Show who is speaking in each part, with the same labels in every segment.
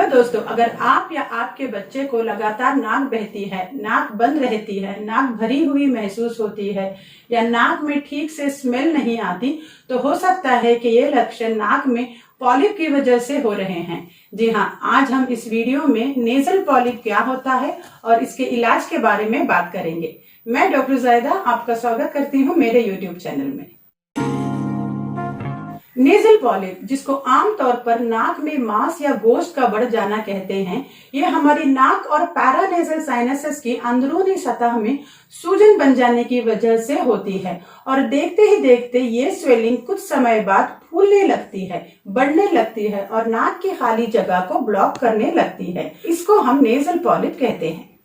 Speaker 1: Hello दोस्तों, अगर आप या आपके बच्चे को लगातार नाक बहती है, नाक बंद रहती है, नाक भरी हुई महसूस होती है या नाक में ठीक से स्मेल नहीं आती, तो हो सकता है कि ये लक्षण नाक में पॉलिप की वजह से हो रहे हैं। जी हाँ, आज हम इस वीडियो में नेजल पॉलिप क्या होता है और इसके इलाज के बारे में बात करेंगे। मैं डॉक्टर जायदा आपका स्वागत करती हूँ मेरे यूट्यूब चैनल में। नेजल पॉलिप, जिसको आमतौर पर नाक में मांस या गोश्त का बढ़ जाना कहते हैं, ये हमारी नाक और पैरानेजल साइनसेस की अंदरूनी सतह में सूजन बन जाने की वजह से होती है और देखते ही देखते ये स्वेलिंग कुछ समय बाद फूलने लगती है, बढ़ने लगती है और नाक की खाली जगह को ब्लॉक करने लगती है। इसको हम नेजल पॉलिप कहते हैं।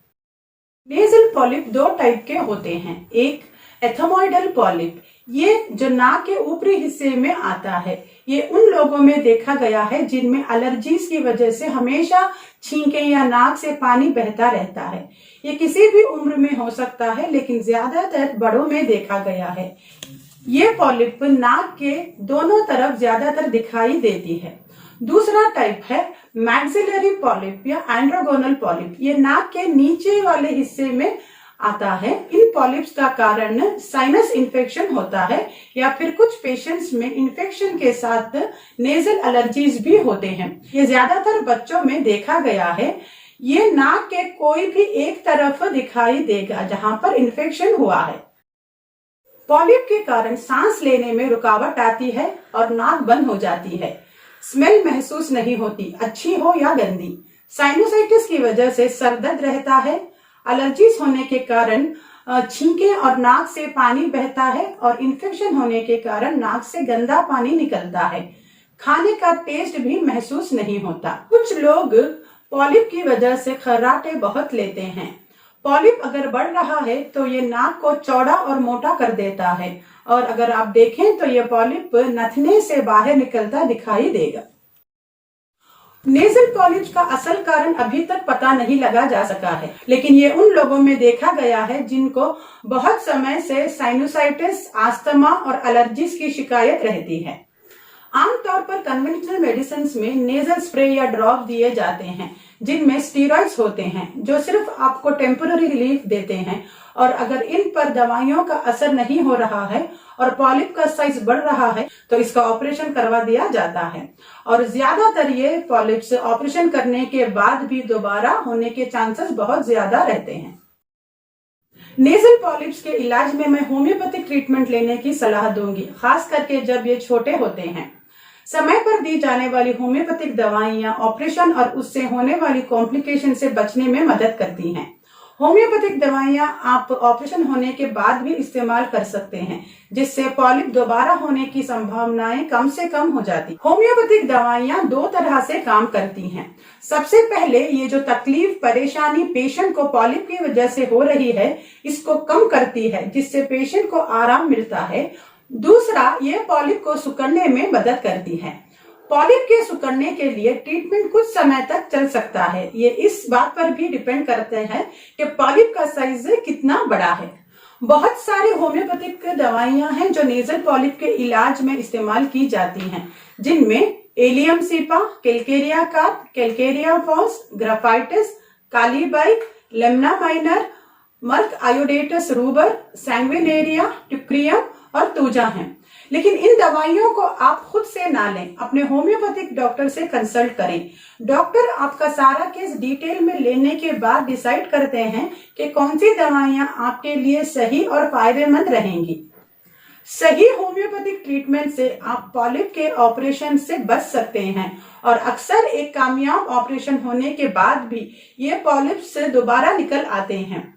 Speaker 1: नेजल पॉलिप दो टाइप के होते हैं। एक एथमोइडल पॉलिप, ये जो नाक के ऊपरी हिस्से में आता है, ये उन लोगों में देखा गया है जिनमें एलर्जीज की वजह से हमेशा छींके या नाक से पानी बहता रहता है। ये किसी भी उम्र में हो सकता है, लेकिन ज्यादातर बड़ों में देखा गया है। ये पॉलिप नाक के दोनों तरफ ज्यादातर दिखाई देती है। दूसरा टाइप है मैक्सिलरी पॉलिप या एंड्रोगोनल पॉलिप। ये नाक के नीचे वाले हिस्से में आता है। इन पॉलिप्स का कारण साइनस इन्फेक्शन होता है या फिर कुछ पेशेंट्स में इन्फेक्शन के साथ नेजल एलर्जीज भी होते हैं। ये ज्यादातर बच्चों में देखा गया है। ये नाक के कोई भी एक तरफ दिखाई देगा जहां पर इन्फेक्शन हुआ है। पॉलिप के कारण सांस लेने में रुकावट आती है और नाक बंद हो जाती है। स्मेल महसूस नहीं होती, अच्छी हो या गंदी। साइनोसाइटिस की वजह से सर दर्द रहता है। एलर्जीज होने के कारण छींके और नाक से पानी बहता है और इन्फेक्शन होने के कारण नाक से गंदा पानी निकलता है। खाने का टेस्ट भी महसूस नहीं होता। कुछ लोग पॉलिप की वजह से खर्राटे बहुत लेते हैं। पॉलिप अगर बढ़ रहा है तो ये नाक को चौड़ा और मोटा कर देता है और अगर आप देखें तो ये पॉलिप नथने से बाहर निकलता दिखाई देगा। नेजल पॉलिप का असल कारण अभी तक पता नहीं लगा जा सका है, लेकिन ये उन लोगों में देखा गया है जिनको बहुत समय से साइनोसाइटिस, अस्थमा और एलर्जीज की शिकायत रहती है। आमतौर पर कन्वेंशनल मेडिसिन में नेजल स्प्रे या ड्रॉप दिए जाते हैं जिनमें स्टीरॉइड्स होते हैं जो सिर्फ आपको टेम्पररी रिलीफ देते हैं, और अगर इन पर दवाइयों का असर नहीं हो रहा है और पॉलिप का साइज बढ़ रहा है तो इसका ऑपरेशन करवा दिया जाता है। और ज्यादातर ये पॉलिप्स ऑपरेशन करने के बाद भी दोबारा होने के चांसेस बहुत ज्यादा रहते हैं। नेजल पॉलिप्स के इलाज में मैं होम्योपैथिक ट्रीटमेंट लेने की सलाह दूंगी, खास करके जब ये छोटे होते हैं। समय पर दी जाने वाली होम्योपैथिक दवाइयां ऑपरेशन और उससे होने वाली कॉम्प्लिकेशन से बचने में मदद करती हैं। होम्योपैथिक दवाइयां आप ऑपरेशन होने के बाद भी इस्तेमाल कर सकते हैं, जिससे पॉलिप दोबारा होने की संभावनाएं कम से कम हो जाती। होम्योपैथिक दवाइयां दो तरह से काम करती हैं। सबसे पहले ये जो तकलीफ, परेशानी पेशेंट को पॉलिप की वजह से हो रही है, इसको कम करती है, जिससे पेशेंट को आराम मिलता है। दूसरा, ये पॉलिप को सिकुड़ने में मदद करती है। पॉलिप के सिकुड़ने के लिए ट्रीटमेंट कुछ समय तक चल सकता है। ये इस बात पर भी डिपेंड करते हैं कि पॉलिप का साइज कितना बड़ा है। बहुत सारी होम्योपैथिक दवाइयां हैं जो नेजल पॉलिप के इलाज में इस्तेमाल की जाती हैं, जिनमें allium cepa, calcarea carb, calcarea phos, graphites, kali bi, lemna minor, merc iodatus ruber, sanguinaria, teucrium और तूजा हैं। लेकिन इन दवाइयों को आप खुद से ना लें, अपने होम्योपैथिक डॉक्टर से कंसल्ट करें। डॉक्टर आपका सारा केस डिटेल में लेने के बाद डिसाइड करते हैं कि कौन सी दवाइयां आपके लिए सही और फायदेमंद रहेंगी। सही होम्योपैथिक ट्रीटमेंट से आप पॉलिप के ऑपरेशन से बच सकते हैं और अक्सर एक कामयाब ऑपरेशन होने के बाद भी ये पॉलिप से दोबारा निकल आते हैं।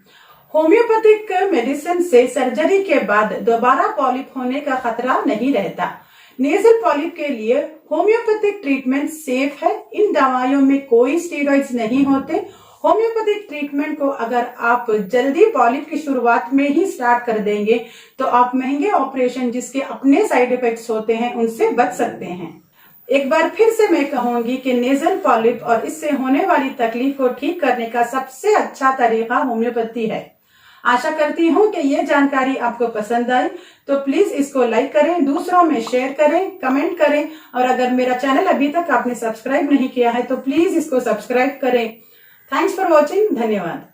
Speaker 1: होम्योपैथिक मेडिसिन से सर्जरी के बाद दोबारा पॉलिप होने का खतरा नहीं रहता। नेजल पॉलिप के लिए होम्योपैथिक ट्रीटमेंट सेफ है। इन दवाइयों में कोई स्टीरॉइड्स नहीं होते। होम्योपैथिक ट्रीटमेंट को अगर आप जल्दी पॉलिप की शुरुआत में ही स्टार्ट कर देंगे तो आप महंगे ऑपरेशन जिसके अपने साइड इफेक्ट्स होते हैं उनसे बच सकते हैं। एक बार फिर से मैं कहूंगी कि नेजल पॉलिप और इससे होने वाली तकलीफ को ठीक करने का सबसे अच्छा तरीका होम्योपैथी है। आशा करती हूँ कि ये जानकारी आपको पसंद आई, तो प्लीज इसको लाइक करें, दूसरों में शेयर करें, कमेंट करें, और अगर मेरा चैनल अभी तक आपने सब्सक्राइब नहीं किया है तो प्लीज इसको सब्सक्राइब करें। Thanks for watching. धन्यवाद।